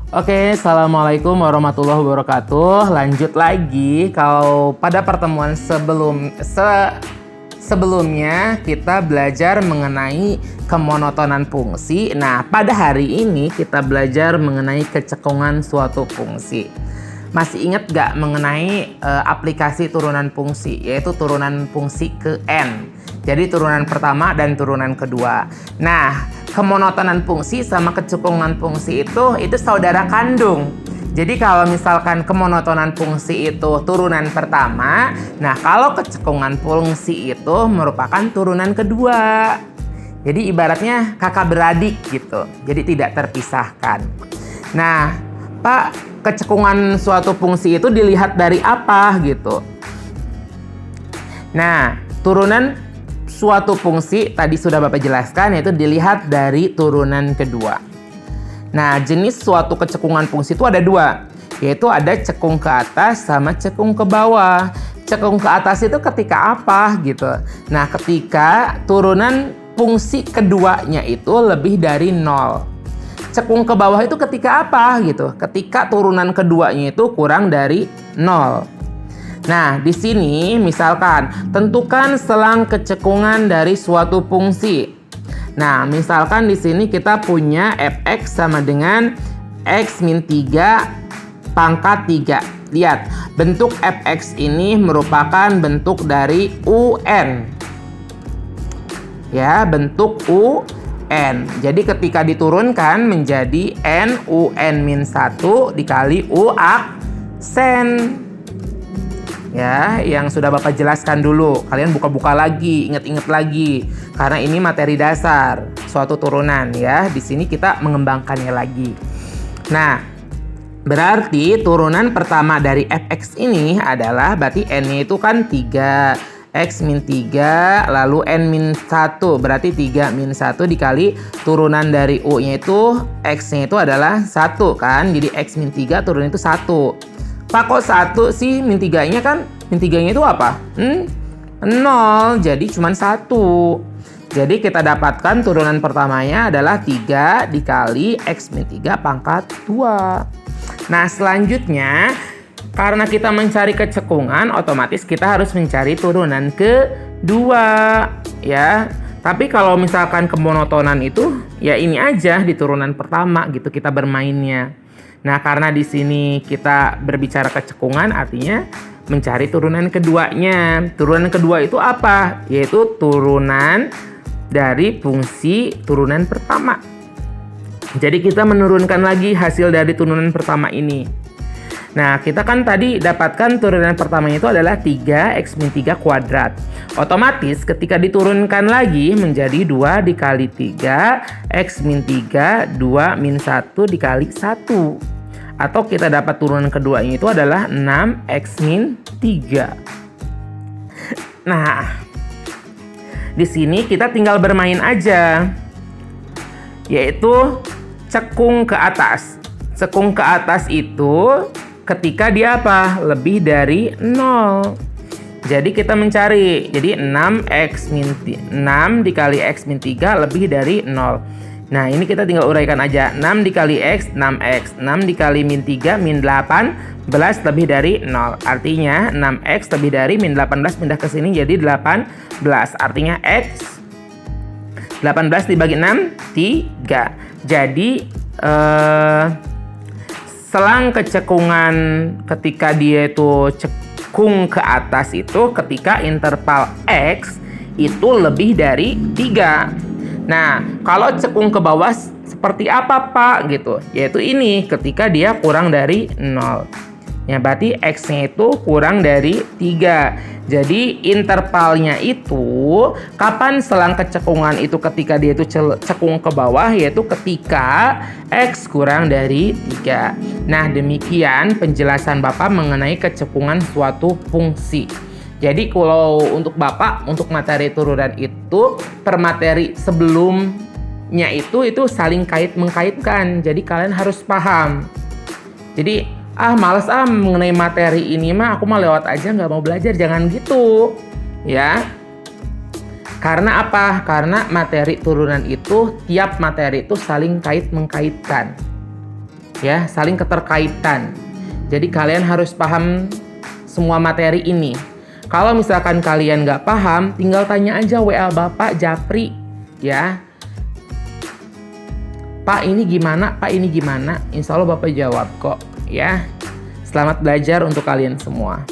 Oke, assalamualaikum warahmatullahi wabarakatuh. Lanjut lagi, kalau pada pertemuan sebelumnya kita belajar mengenai kemonotonan fungsi. Nah, pada hari ini kita belajar mengenai kecekungan suatu fungsi. Masih ingat gak mengenai aplikasi turunan fungsi, yaitu turunan fungsi ke N. Jadi turunan pertama dan turunan kedua. Nah, kemonotonan fungsi sama kecekungan fungsi itu saudara kandung. Jadi kalau misalkan kemonotonan fungsi itu turunan pertama, nah kalau kecekungan fungsi itu merupakan turunan kedua. Jadi ibaratnya kakak beradik gitu. Jadi tidak terpisahkan. Nah, Pak, kecekungan suatu fungsi itu dilihat dari apa gitu? Nah, turunan suatu fungsi tadi sudah Bapak jelaskan, yaitu dilihat dari turunan kedua. Nah, jenis suatu kecekungan fungsi itu ada dua, yaitu ada cekung ke atas sama cekung ke bawah. Cekung ke atas itu ketika apa gitu? Nah, ketika turunan fungsi keduanya itu lebih dari 0. Cekung ke bawah itu ketika apa gitu? Ketika turunan keduanya itu kurang dari 0. Nah, di sini misalkan tentukan selang kecekungan dari suatu fungsi. Nah, misalkan di sini kita punya fx sama dengan x min 3 pangkat 3. Lihat, bentuk fx ini merupakan bentuk dari un. Ya, bentuk un. Jadi ketika diturunkan menjadi n un min 1 dikali u aksen. Ya, yang sudah Bapak jelaskan dulu. Kalian buka-buka lagi, ingat-ingat lagi. Karena ini materi dasar suatu turunan ya. Di sini kita mengembangkannya lagi. Nah, berarti turunan pertama dari fx ini adalah berarti n-nya itu kan 3, x min 3, lalu n min 1. Berarti 3 min 1 dikali turunan dari u-nya itu, x-nya itu adalah 1 kan. Jadi x min 3 turunan itu 1. Pak, kok 1 sih? Min 3-nya kan, min 3-nya itu apa? 0, jadi cuma 1. Jadi kita dapatkan turunan pertamanya adalah 3 dikali x min 3 pangkat 2. Nah, selanjutnya karena kita mencari kecekungan, otomatis kita harus mencari turunan kedua ya. Tapi kalau misalkan kemonotonan itu ya ini aja di turunan pertama gitu kita bermainnya. Nah, karena di sini kita berbicara kecekungan, artinya mencari turunan keduanya. Turunan kedua itu apa? Yaitu turunan dari fungsi turunan pertama. Jadi kita menurunkan lagi hasil dari turunan pertama ini. Nah, kita kan tadi dapatkan turunan pertamanya itu adalah 3x min 3 kuadrat. Otomatis ketika diturunkan lagi menjadi 2 dikali 3 x min 3 2 min 1 dikali 1. Atau kita dapat turunan keduanya itu adalah 6x min 3. Nah, di sini kita tinggal bermain aja. Yaitu cekung ke atas. Cekung ke atas itu ketika dia apa? Lebih dari 0. Jadi kita mencari. Jadi 6 dikali x min 3 lebih dari 0. Nah, ini kita tinggal uraikan aja. 6 dikali x, 6x. 6 dikali min 3, min 18 lebih dari 0. Artinya 6x lebih dari min 18 pindah ke sini jadi 18. Artinya x 18 dibagi 6, 3. Jadi selang kecekungan ketika dia itu cekung ke atas itu ketika interval x itu lebih dari 3. Nah, kalau cekung ke bawah seperti apa, Pak? Gitu. Yaitu ini, ketika dia kurang dari 0. Ya, berarti x-nya itu kurang dari 3. Jadi, intervalnya itu, kapan selang kecekungan itu ketika dia itu cekung ke bawah, yaitu ketika x kurang dari 3. Nah, demikian penjelasan Bapak mengenai kecekungan suatu fungsi. Jadi kalau untuk Bapak, untuk materi turunan itu, per materi sebelumnya itu saling mengkaitkan. Jadi kalian harus paham. Jadi, males mengenai materi ini mah, aku mah lewat aja nggak mau belajar. Jangan gitu. Ya. Karena apa? Karena materi turunan itu, tiap materi itu saling mengkaitkan. Ya, saling keterkaitan. Jadi kalian harus paham semua materi ini. Kalau misalkan kalian nggak paham, tinggal tanya aja WA Bapak Japri, ya. Pak ini gimana? Pak ini gimana? Insya Allah Bapak jawab kok, ya. Selamat belajar untuk kalian semua.